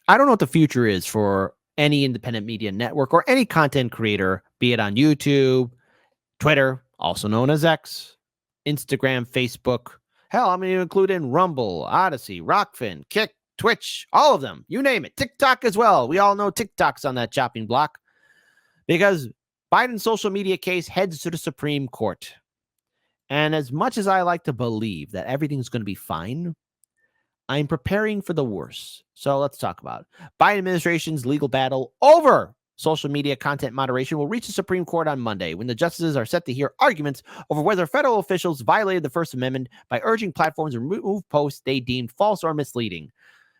I don't know what the future is for any independent media network or any content creator, be it on YouTube, Twitter, also known as X, Instagram, Facebook. Hell, I'm going to include in Rumble, Odyssey, Rockfin, Kick, Twitch, all of them. You name it. TikTok as well. We all know TikTok's on that chopping block because Biden's social media case heads to the Supreme Court. And as much as I like to believe that everything's going to be fine, I'm preparing for the worst. So let's talk about it. Biden administration's legal battle over social media content moderation will reach the Supreme Court on Monday when the justices are set to hear arguments over whether federal officials violated the First Amendment by urging platforms to remove posts they deemed false or misleading.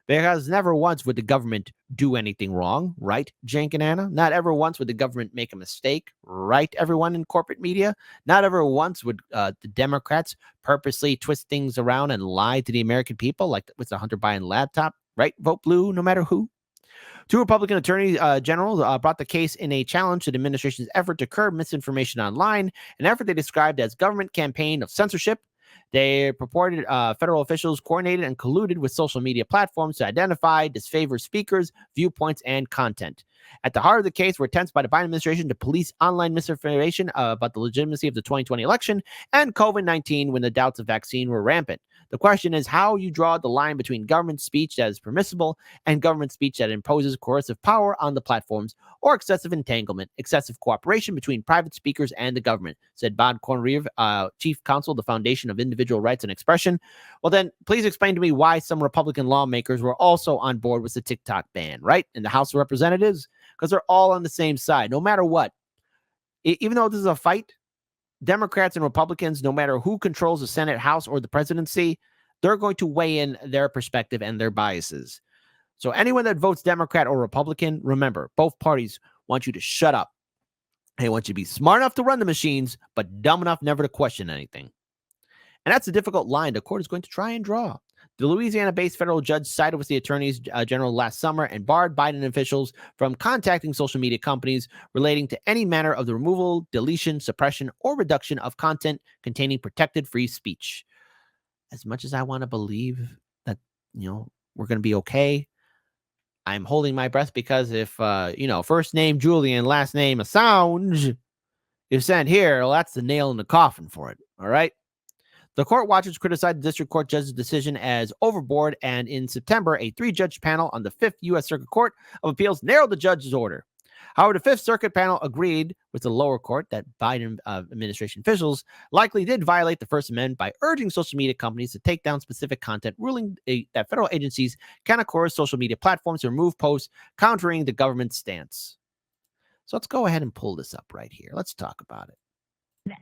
Because never once would the government do anything wrong, right, Jank and Anna? Not ever once would the government make a mistake, right, everyone in corporate media? Not ever once would the Democrats purposely twist things around and lie to the American people, like with the Hunter Biden laptop, right? Vote blue no matter who. Two Republican attorney generals brought the case in a challenge to the administration's effort to curb misinformation online, an effort they described as government campaign of censorship. They purported federal officials coordinated and colluded with social media platforms to identify, disfavor speakers, viewpoints, and content. At the heart of the case were attempts by the Biden administration to police online misinformation about the legitimacy of the 2020 election and COVID-19 when the doubts of vaccine were rampant. The question is how you draw the line between government speech that is permissible and government speech that imposes coercive power on the platforms, or excessive entanglement, excessive cooperation between private speakers and the government, said Bob Conrieve, chief counsel of the Foundation of Individual Rights and Expression. Well, then, please explain to me why some Republican lawmakers were also on board with the TikTok ban, right? In the House of Representatives, because they're all on the same side, no matter what. Even though this is a fight, Democrats and Republicans, no matter who controls the Senate, House, or the presidency, they're going to weigh in their perspective and their biases. So anyone that votes Democrat or Republican, remember, both parties want you to shut up. They want you to be smart enough to run the machines, but dumb enough never to question anything. And that's a difficult line the court is going to try and draw. The Louisiana-based federal judge sided with the attorneys general last summer and barred Biden officials from contacting social media companies relating to any manner of the removal, deletion, suppression, or reduction of content containing protected free speech. As much as I want to believe that, we're going to be okay, I'm holding my breath because if, first name Julian, last name Assange is sent here, well, that's the nail in the coffin for it. All right. The court watchers criticized the district court judge's decision as overboard, and in September, a 3-judge panel on the 5th U.S. Circuit Court of Appeals narrowed the judge's order. However, the 5th Circuit panel agreed with the lower court that Biden administration officials likely did violate the First Amendment by urging social media companies to take down specific content, ruling that federal agencies cannot coerce social media platforms to remove posts, countering the government's stance. So let's go ahead and pull this up right here. Let's talk about it.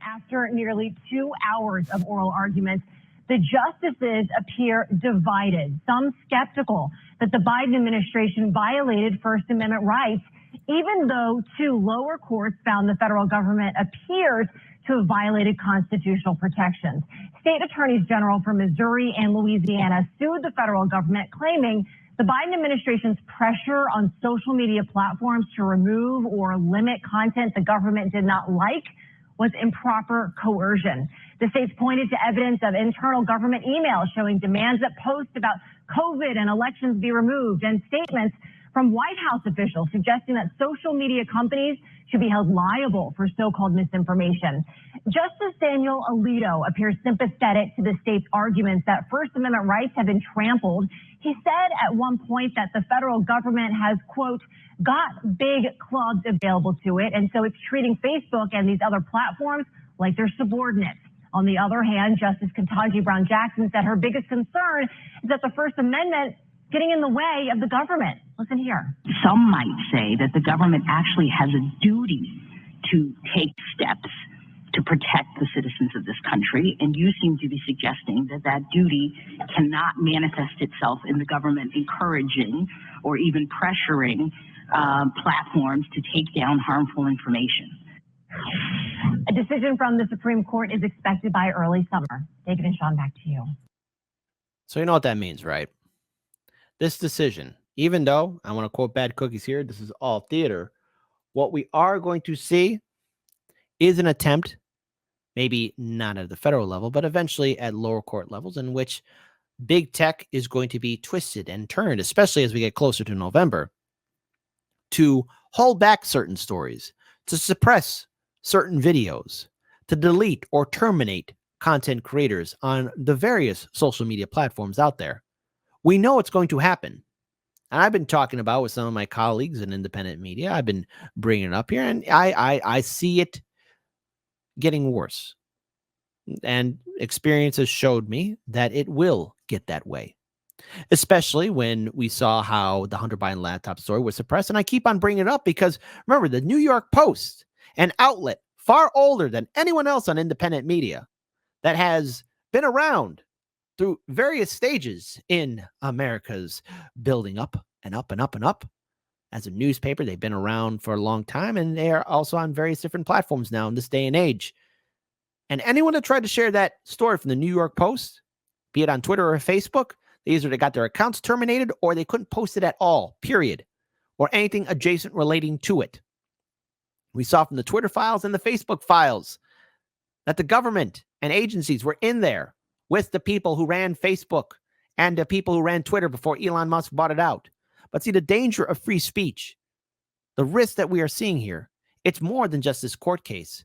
After nearly 2 hours of oral arguments, the justices appear divided, some skeptical that the Biden administration violated First Amendment rights, even though 2 lower courts found the federal government appears to have violated constitutional protections. State attorneys general from Missouri and Louisiana sued the federal government, claiming the Biden administration's pressure on social media platforms to remove or limit content the government did not like was improper coercion. The states pointed to evidence of internal government emails showing demands that posts about COVID and elections be removed, and statements from White House officials suggesting that social media companies should be held liable for so-called misinformation. Justice Daniel Alito appears sympathetic to the state's arguments that First Amendment rights have been trampled. He said at one point that the federal government has, quote, got big clubs available to it, and so it's treating Facebook and these other platforms like they're subordinates. On the other hand, Justice Ketanji Brown Jackson said her biggest concern is that the First Amendment getting in the way of the government. Listen here. Some might say that the government actually has a duty to take steps to protect the citizens of this country, and you seem to be suggesting that that duty cannot manifest itself in the government encouraging or even pressuring platforms to take down harmful information. A decision from the Supreme Court is expected by early summer. David and Sean, back to you. So you know what that means, right? This decision, even though I want to quote Bad Cookies here, this is all theater, what we are going to see is an attempt, maybe not at the federal level, but eventually at lower court levels, in which big tech is going to be twisted and turned, especially as we get closer to November, to hold back certain stories, to suppress certain videos, to delete or terminate content creators on the various social media platforms out there. We know it's going to happen. And I've been talking about with some of my colleagues in independent media. I've been bringing it up here, and I see it getting worse. And experience has showed me that it will get that way, especially when we saw how the Hunter Biden laptop story was suppressed. And I keep on bringing it up because, remember, the New York Post, an outlet far older than anyone else on independent media that has been around through various stages in America's building up and up and up and up. As a newspaper, they've been around for a long time, and they are also on various different platforms now in this day and age. And anyone that tried to share that story from the New York Post, be it on Twitter or Facebook, they either got their accounts terminated or they couldn't post it at all, period, or anything adjacent relating to it. We saw from the Twitter files and the Facebook files that the government and agencies were in there with the people who ran Facebook and the people who ran Twitter before Elon Musk bought it out. But see, the danger of free speech, the risk that we are seeing here, it's more than just this court case.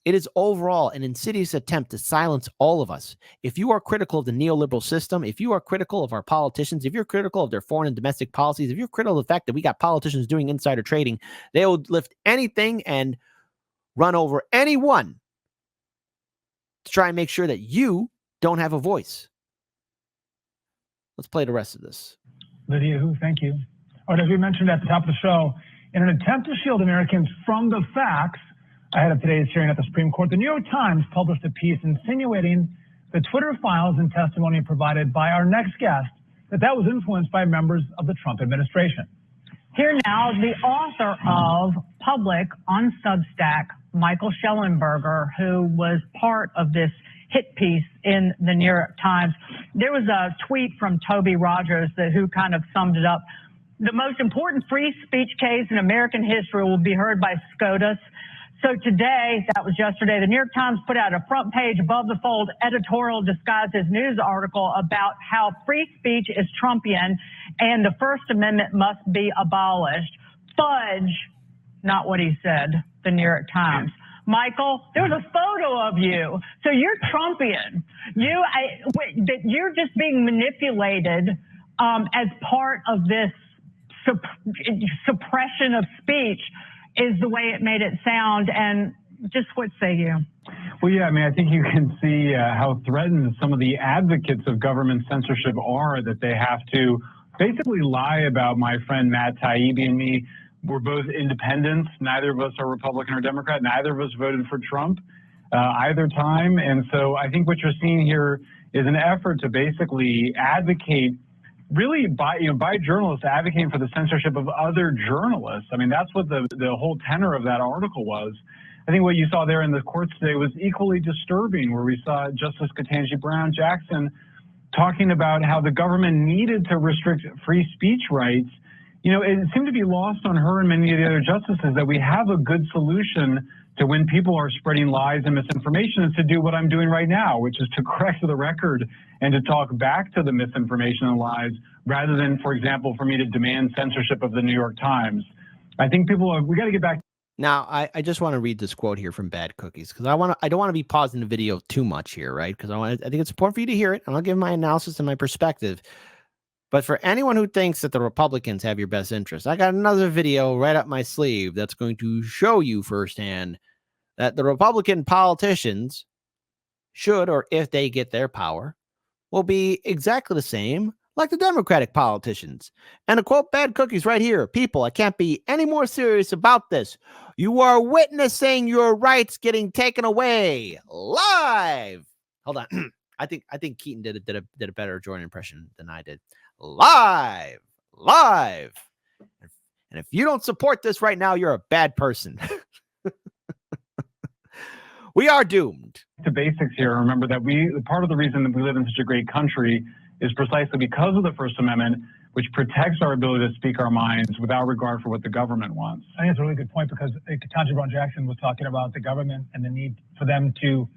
It is overall an insidious attempt to silence all of us. If you are critical of the neoliberal system, if you are critical of our politicians, if you're critical of their foreign and domestic policies, if you're critical of the fact that we got politicians doing insider trading, they will lift anything and run over anyone to try and make sure that you don't have a voice. Let's play the rest of this. Lydia, thank you. All right, as we mentioned at the top of the show, in an attempt to shield Americans from the facts ahead of today's hearing at the Supreme Court, the New York Times published a piece insinuating the Twitter files and testimony provided by our next guest, that was influenced by members of the Trump administration. Here now, the author of Public on Substack, Michael Schellenberger, who was part of this hit piece in the New York Times. There was a tweet from Toby Rogers who kind of summed it up. The most important free speech case in American history will be heard by SCOTUS. So today, that was yesterday, the New York Times put out a front page above the fold editorial disguised as news article about how free speech is Trumpian and the First Amendment must be abolished. Fudge, not what he said, the New York Times. Michael, there was a photo of you. So you're Trumpian. You're just being manipulated as part of this suppression of speech is the way it made it sound. And just what say you? Well, yeah, I mean, I think you can see how threatened some of the advocates of government censorship are, that they have to basically lie about my friend Matt Taibbi and me. We're both independents. Neither of us are Republican or Democrat. Neither of us voted for Trump either time. And so I think what you're seeing here is an effort to basically advocate really by journalists advocating for the censorship of other journalists. I mean, that's what the whole tenor of that article was. I think what you saw there in the courts today was equally disturbing, where we saw Justice Ketanji Brown Jackson talking about how the government needed to restrict free speech rights. You know, it seemed to be lost on her and many of the other justices that we have a good solution to when people are spreading lies and misinformation is to do what I'm doing right now, which is to correct the record and to talk back to the misinformation and lies, rather than, for example, for me to demand censorship of the New York Times. I think we got to get back. Now, I just want to read this quote here from Bad Cookies, because I don't want to be pausing the video too much here, right? Because I think it's important for you to hear it, and I'll give my analysis and my perspective. But for anyone who thinks that the Republicans have your best interest, I got another video right up my sleeve that's going to show you firsthand that the Republican politicians should, or if they get their power, will be exactly the same like the Democratic politicians. And to quote Bad Cookies right here, people, I can't be any more serious about this. You are witnessing your rights getting taken away live. Hold on. I think Keaton did a better Jordan impression than I did. Live. And if you don't support this right now, you're a bad person. We are doomed. To basics here, remember that part of the reason that we live in such a great country is precisely because of the First Amendment, which protects our ability to speak our minds without regard for what the government wants. I think it's a really good point, because Ketanji Brown Jackson was talking about the government and the need for them to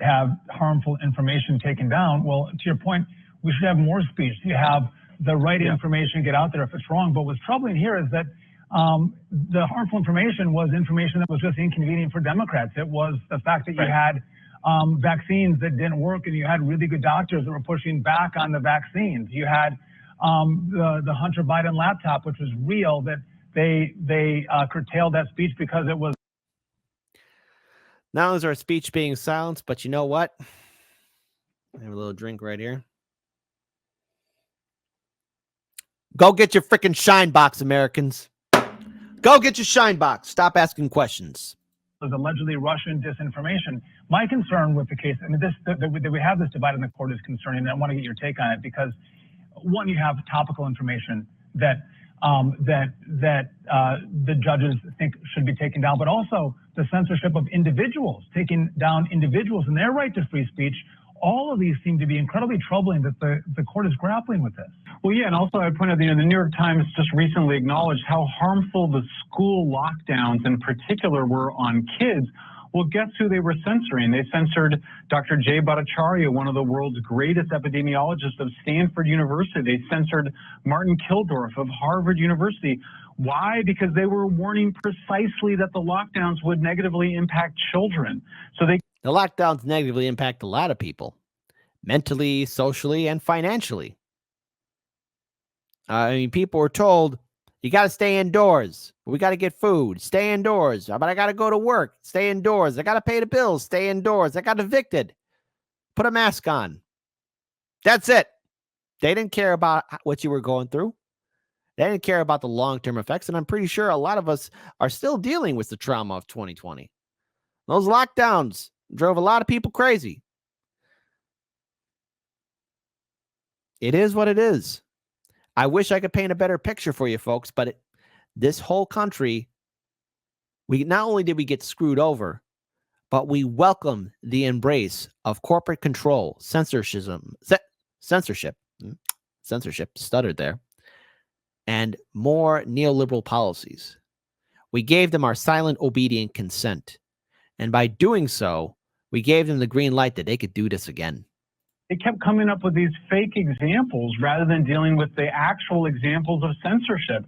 have harmful information taken down. Well, to your point, we should have more speech. You have the right information get out there if it's wrong. But what's troubling here is that the harmful information was information that was just inconvenient for Democrats. It was the fact that you had vaccines that didn't work, and you had really good doctors that were pushing back on the vaccines. You had the Hunter Biden laptop, which was real, that they curtailed that speech because it was. Not only is our speech being silenced, but you know what? I have a little drink right here. Go get your freaking shine box, Americans. Go get your shine box. Stop asking questions. Was allegedly Russian disinformation. My concern with the case, I mean, that we have this divide in the court is concerning, and I want to get your take on it because, one, you have topical information that the judges think should be taken down, but also the censorship of individuals, taking down individuals and their right to free speech. All of these seem to be incredibly troubling that the court is grappling with this. Well, yeah, and also I point out, the New York Times just recently acknowledged how harmful the school lockdowns in particular were on kids. Well, guess who they were censoring? They censored Dr. Jay Bhattacharya, one of the world's greatest epidemiologists of Stanford University. They censored Martin Killdorf of Harvard University. Why? Because they were warning precisely that the lockdowns would negatively impact children. So the lockdowns negatively impact a lot of people, mentally, socially, and financially. I mean, people were told, you got to stay indoors. We got to get food. Stay indoors. But I got to go to work. Stay indoors. I got to pay the bills. Stay indoors. I got evicted. Put a mask on. That's it. They didn't care about what you were going through. They didn't care about the long-term effects. And I'm pretty sure a lot of us are still dealing with the trauma of 2020. Those lockdowns drove a lot of people crazy. It is what it is. I wish I could paint a better picture for you folks, but this whole country, we not only did we get screwed over, but we welcome the embrace of corporate control, censorship, stuttered there, and more neoliberal policies. We gave them our silent, obedient consent. And by doing so, we gave them the green light that they could do this again. They kept coming up with these fake examples rather than dealing with the actual examples of censorship.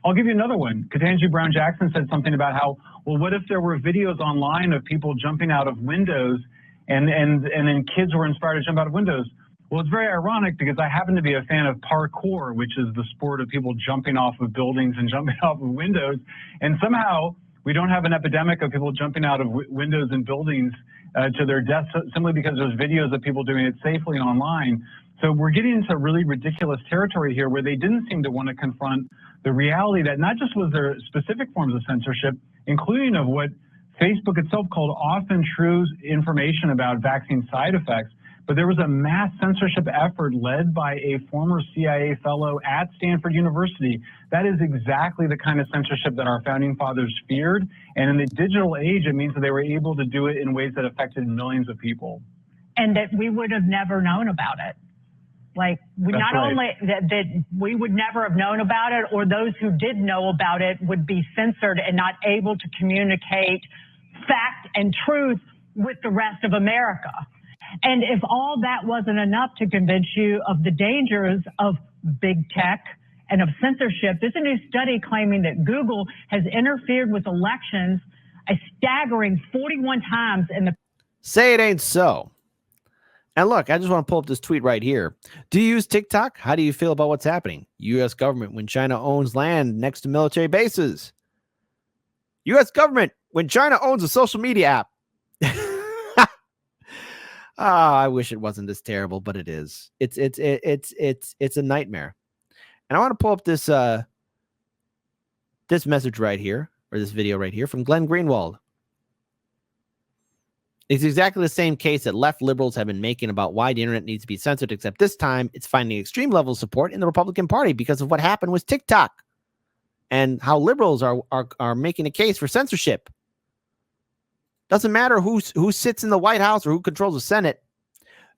I'll give you another one. Ketanji Brown Jackson said something about how, well, what if there were videos online of people jumping out of windows and then kids were inspired to jump out of windows? Well, it's very ironic because I happen to be a fan of parkour, which is the sport of people jumping off of buildings and jumping off of windows. And somehow we don't have an epidemic of people jumping out of windows and buildings to their deaths simply because there's videos of people doing it safely online. So we're getting into really ridiculous territory here where they didn't seem to want to confront the reality that not just was there specific forms of censorship, including of what Facebook itself called often true information about vaccine side effects, but there was a mass censorship effort led by a former CIA fellow at Stanford University. That is exactly the kind of censorship that our founding fathers feared. And in the digital age, it means that they were able to do it in ways that affected millions of people. And that we would have never known about it. Like, only that we would never have known about it, or those who did know about it would be censored and not able to communicate fact and truth with the rest of America. And if all that wasn't enough to convince you of the dangers of big tech and of censorship, there's a new study claiming that Google has interfered with elections a staggering 41 times in the... Say it ain't so. And look, I just want to pull up this tweet right here. Do you use TikTok? How do you feel about what's happening? U.S. government when China owns land next to military bases. U.S. government when China owns a social media app. I wish it wasn't this terrible, but it is. It's a nightmare. And I want to pull up this this message right here, or this video right here from Glenn Greenwald. It's exactly the same case that left liberals have been making about why the internet needs to be censored, except this time it's finding extreme level of support in the Republican Party because of what happened with TikTok and how liberals are making a case for censorship. Doesn't matter who sits in the White House or who controls the Senate.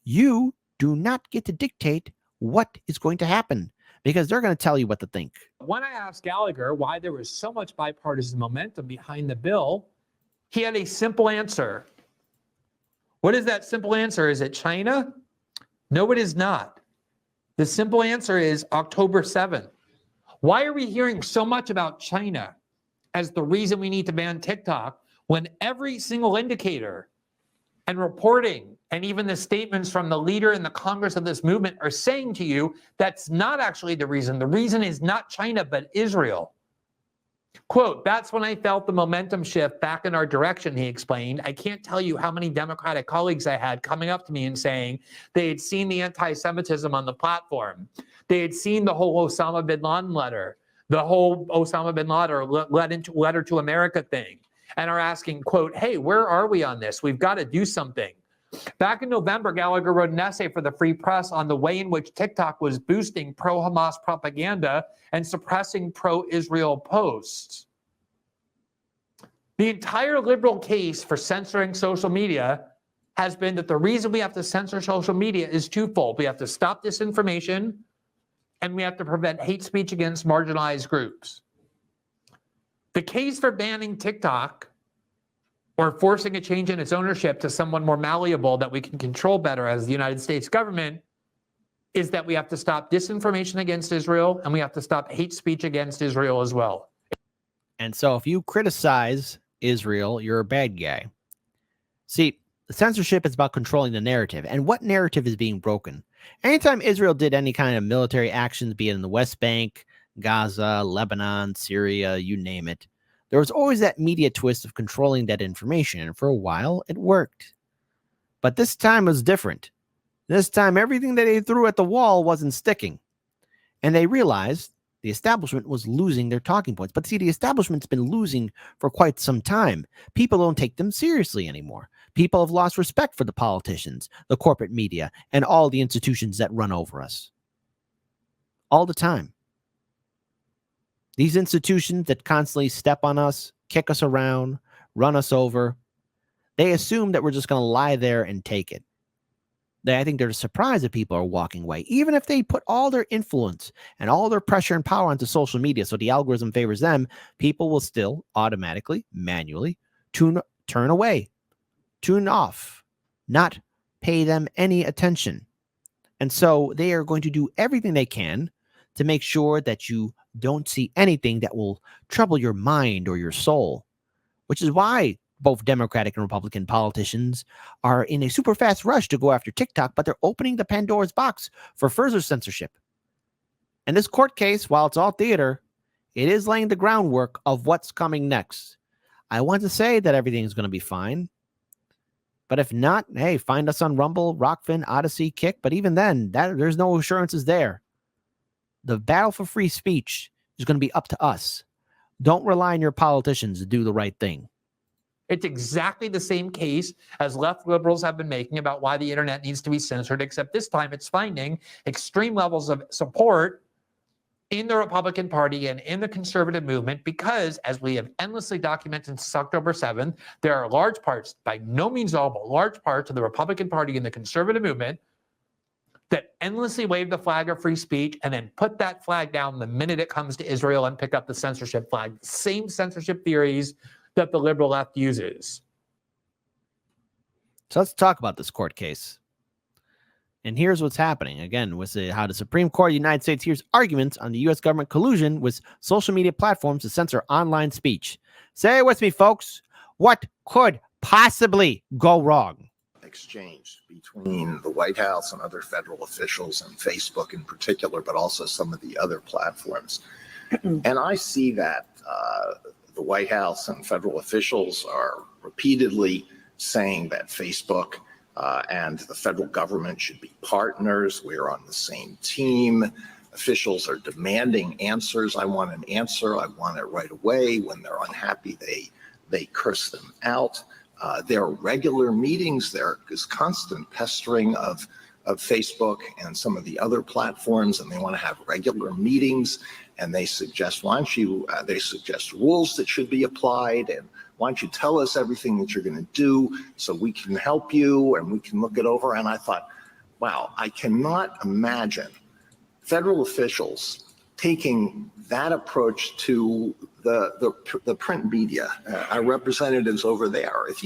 You do not get to dictate what is going to happen because they're going to tell you what to think. When I asked Gallagher why there was so much bipartisan momentum behind the bill, he had a simple answer. What is that simple answer? Is it China? No, it is not. The simple answer is October 7th. Why are we hearing so much about China as the reason we need to ban TikTok when every single indicator and reporting and even the statements from the leader in the Congress of this movement are saying to you that's not actually the reason. The reason is not China, but Israel. Quote, that's when I felt the momentum shift back in our direction, he explained. I can't tell you how many Democratic colleagues I had coming up to me and saying they had seen the anti-Semitism on the platform. They had seen the whole Osama bin Laden letter, the whole Osama bin Laden letter to America thing, and are asking, quote, hey, where are we on this? We've got to do something. Back in November, Gallagher wrote an essay for the Free Press on the way in which TikTok was boosting pro-Hamas propaganda and suppressing pro-Israel posts. The entire liberal case for censoring social media has been that the reason we have to censor social media is twofold. We have to stop disinformation, and we have to prevent hate speech against marginalized groups. The case for banning TikTok or forcing a change in its ownership to someone more malleable that we can control better as the United States government is that we have to stop disinformation against Israel and we have to stop hate speech against Israel as well. And so if you criticize Israel, you're a bad guy. See, censorship is about controlling the narrative. And what narrative is being broken? Anytime Israel did any kind of military actions, be it in the West Bank, Gaza, Lebanon, Syria, you name it, there was always that media twist of controlling that information. And for a while, it worked. But this time was different. This time, everything that they threw at the wall wasn't sticking. And they realized the establishment was losing their talking points. But see, the establishment's been losing for quite some time. People don't take them seriously anymore. People have lost respect for the politicians, the corporate media, and all the institutions that run over us. All the time. These institutions that constantly step on us, kick us around, run us over, they assume that we're just going to lie there and take it. I think they're surprised that people are walking away, even if they put all their influence and all their pressure and power onto social media so the algorithm favors them, people will still automatically, manually turn away, tune off, not pay them any attention. And so they are going to do everything they can to make sure that you don't see anything that will trouble your mind or your soul, which is why both Democratic and Republican politicians are in a super fast rush to go after TikTok, but they're opening the Pandora's box for further censorship. And this court case, while it's all theater, it is laying the groundwork of what's coming next. I want to say that everything is going to be fine. But if not, hey, find us on Rumble, Rockfin, Odyssey, Kick. But even then, there's no assurances there. The battle for free speech is going to be up to us. Don't rely on your politicians to do the right thing. It's exactly the same case as left liberals have been making about why the internet needs to be censored, except this time it's finding extreme levels of support in the Republican Party and in the conservative movement because, as we have endlessly documented since October 7th, there are large parts, by no means all, but large parts of the Republican Party and the conservative movement that endlessly wave the flag of free speech and then put that flag down the minute it comes to Israel and pick up the censorship flag. Same censorship theories that the liberal left uses. So let's talk about this court case. And here's what's happening. Again, with how the Supreme Court of the United States hears arguments on the U.S. government collusion with social media platforms to censor online speech. Say it with me, folks. What could possibly go wrong? Exchange between the White House and other federal officials and Facebook in particular, but also some of the other platforms. And I see that the White House and federal officials are repeatedly saying that Facebook and the federal government should be partners. We're on the same team. Officials are demanding answers. I want an answer. I want it right away. When they're unhappy, they curse them out. There are regular meetings. There is constant pestering of Facebook and some of the other platforms, and they want to have regular meetings. And they suggest, they suggest rules that should be applied, and why don't you tell us everything that you're going to do so we can help you and we can look it over. And I thought, wow, I cannot imagine federal officials taking that approach to the print media, our representatives over there. If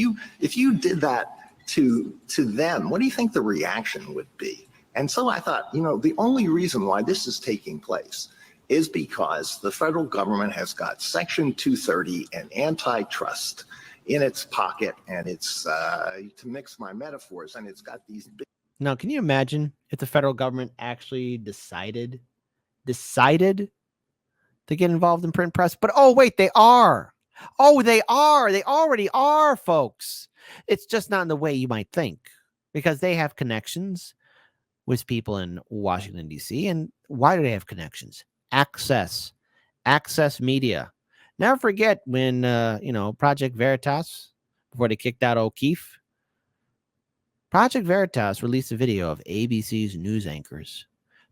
you did that to them, what do you think the reaction would be? And so I thought, the only reason why this is taking place is because the federal government has got Section 230 and antitrust in its pocket, and it's, to mix my metaphors, and it's got these big... Now, can you imagine if the federal government actually decided to get involved in print press? But oh, wait, they are. Oh, they are. They already are, folks. It's just not in the way you might think, because they have connections with people in Washington, D.C. And why do they have connections? Access media. Never forget when, Project Veritas, before they kicked out O'Keefe, Project Veritas released a video of ABC's news anchors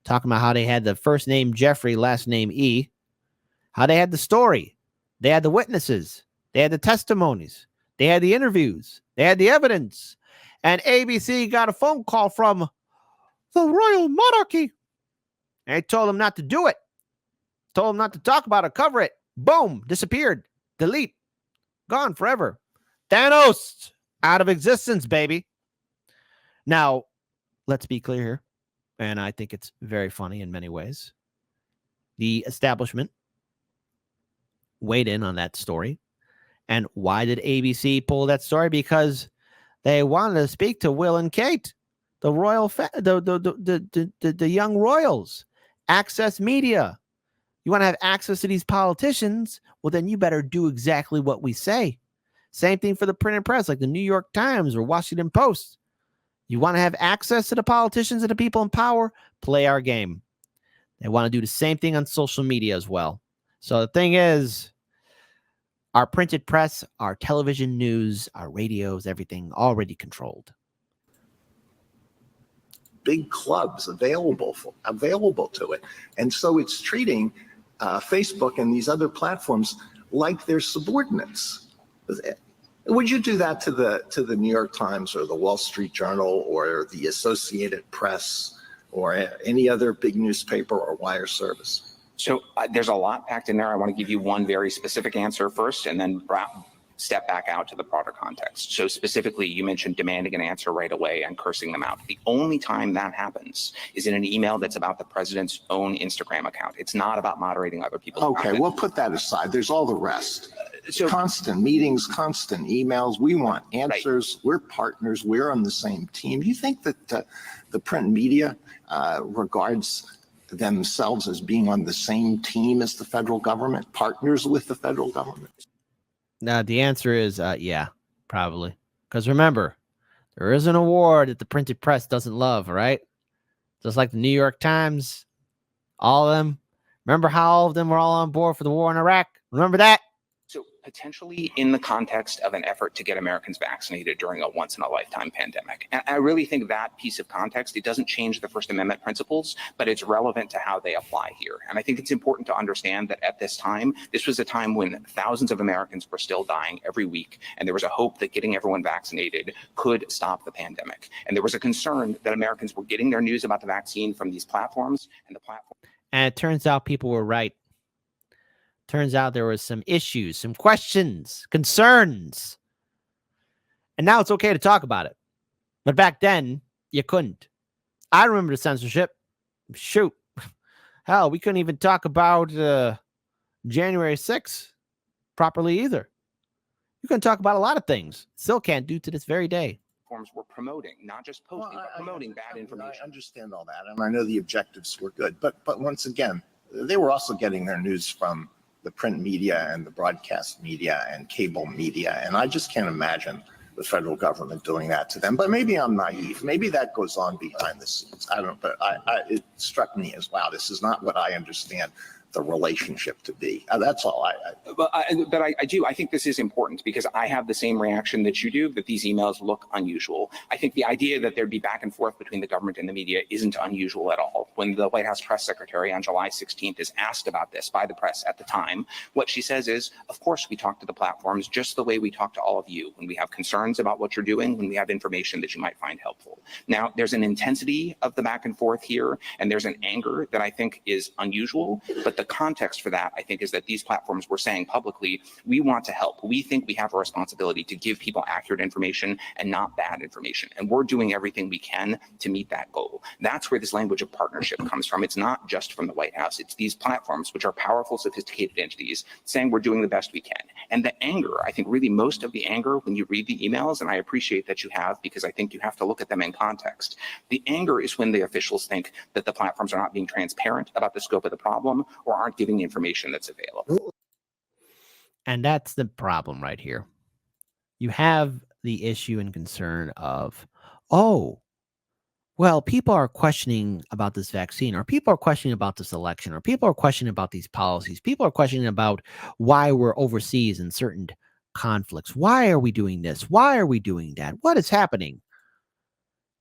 talking about how they had the first name Jeffrey, last name E, how they had the story, they had the witnesses, they had the testimonies, they had the interviews, they had the evidence, and ABC got a phone call from the royal monarchy. And they told them not to do it, told them not to talk about it, cover it. Boom, disappeared, delete, gone forever. Thanos, out of existence, baby. Now, let's be clear here, and I think it's very funny in many ways. The establishment weighed in on that story. And why did ABC pull that story? Because they wanted to speak to Will and Kate, the royal, the young royals. Access media. You want to have access to these politicians? Well, then you better do exactly what we say. Same thing for the printed press, like the New York Times or Washington Post. You want to have access to the politicians and the people in power? Play our game. They want to do the same thing on social media as well. So the thing is, our printed press, our television news, our radios, everything already controlled. Big clubs available to it. And so it's treating Facebook and these other platforms like they're subordinates. Would you do that to the New York Times or the Wall Street Journal or the Associated Press or any other big newspaper or wire service? So there's a lot packed in there. I want to give you one very specific answer first, and then step back out to the broader context. So specifically, you mentioned demanding an answer right away and cursing them out. The only time that happens is in an email that's about the president's own Instagram account. It's not about moderating other people's content. We'll put that aside. There's all the rest. So, constant meetings, constant emails. We want answers. Right. We're partners. We're on the same team. Do you think that the print media regards themselves as being on the same team as the federal government, partners with the federal government? Now, the answer is yeah, probably. Because remember, there is an award that the printed press doesn't love, right? Just like the New York Times, all of them. Remember how all of them were all on board for the war in Iraq? Remember that? So potentially in the context of an effort to get Americans vaccinated during a once-in-a-lifetime pandemic. And I really think that piece of context, it doesn't change the First Amendment principles, but it's relevant to how they apply here. And I think it's important to understand that at this time, this was a time when thousands of Americans were still dying every week, and there was a hope that getting everyone vaccinated could stop the pandemic. And there was a concern that Americans were getting their news about the vaccine from these platforms, and the platform. And it turns out people were right. Turns out there was some issues, some questions, concerns. And now it's okay to talk about it. But back then, you couldn't. I remember the censorship. Shoot. Hell, we couldn't even talk about January 6th properly either. You couldn't talk about a lot of things. Still can't do to this very day. Platforms were promoting, not just posting, but promoting bad information. I understand all that, and I know the objectives were good. But once again, they were also getting their news from the print media and the broadcast media and cable media. And I just can't imagine the federal government doing that to them. But maybe I'm naive. Maybe that goes on behind the scenes. I don't know, but it struck me as, wow, this is not what I understand the relationship to be. That's all. But I do. I think this is important because I have the same reaction that you do, that these emails look unusual. I think the idea that there'd be back and forth between the government and the media isn't unusual at all. When the White House press secretary on July 16th is asked about this by the press at the time, what she says is, of course, we talk to the platforms just the way we talk to all of you when we have concerns about what you're doing, when we have information that you might find helpful. Now, there's an intensity of the back and forth here, and there's an anger that I think is unusual, but the context for that, I think, is that these platforms were saying publicly, we want to help. We think we have a responsibility to give people accurate information and not bad information. And we're doing everything we can to meet that goal. That's where this language of partnership comes from. It's not just from the White House. It's these platforms, which are powerful, sophisticated entities, saying we're doing the best we can. And the anger, I think really most of the anger when you read the emails, and I appreciate that you have, because I think you have to look at them in context. The anger is when the officials think that the platforms are not being transparent about the scope of the problem or aren't giving the information that's available. And that's the problem right here. You have the issue and concern of, oh, well, people are questioning about this vaccine, or people are questioning about this election, or people are questioning about these policies. People are questioning about why we're overseas in certain conflicts. Why are we doing this? Why are we doing that? What is happening?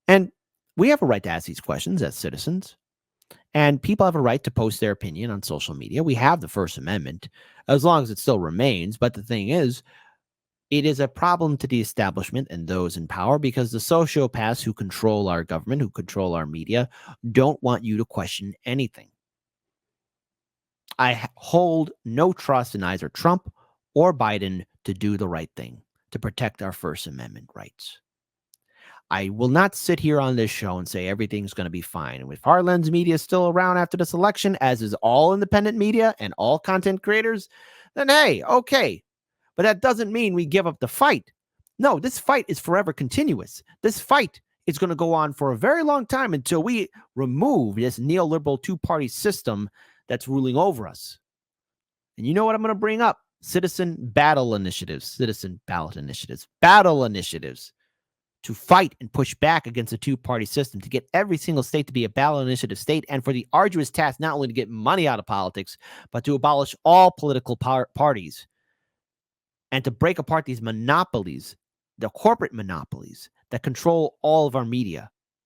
And we have a right to ask these questions as citizens. And people have a right to post their opinion on social media. We have the First Amendment, as long as it still remains. But the thing is, it is a problem to the establishment and those in power, because the sociopaths who control our government, who control our media, don't want you to question anything. I hold no trust in either Trump or Biden to do the right thing, to protect our First Amendment rights. I will not sit here on this show and say everything's going to be fine. And if Heartland's media is still around after this election, as is all independent media and all content creators, then hey, okay. But that doesn't mean we give up the fight. No, this fight is forever continuous. This fight is going to go on for a very long time until we remove this neoliberal two-party system that's ruling over us. And you know what I'm going to bring up? Citizen battle initiatives, citizen ballot initiatives, battle initiatives to fight and push back against a two-party system, to get every single state to be a ballot initiative state, and for the arduous task not only to get money out of politics, but to abolish all political parties and to break apart these monopolies, the corporate monopolies that control all of our media.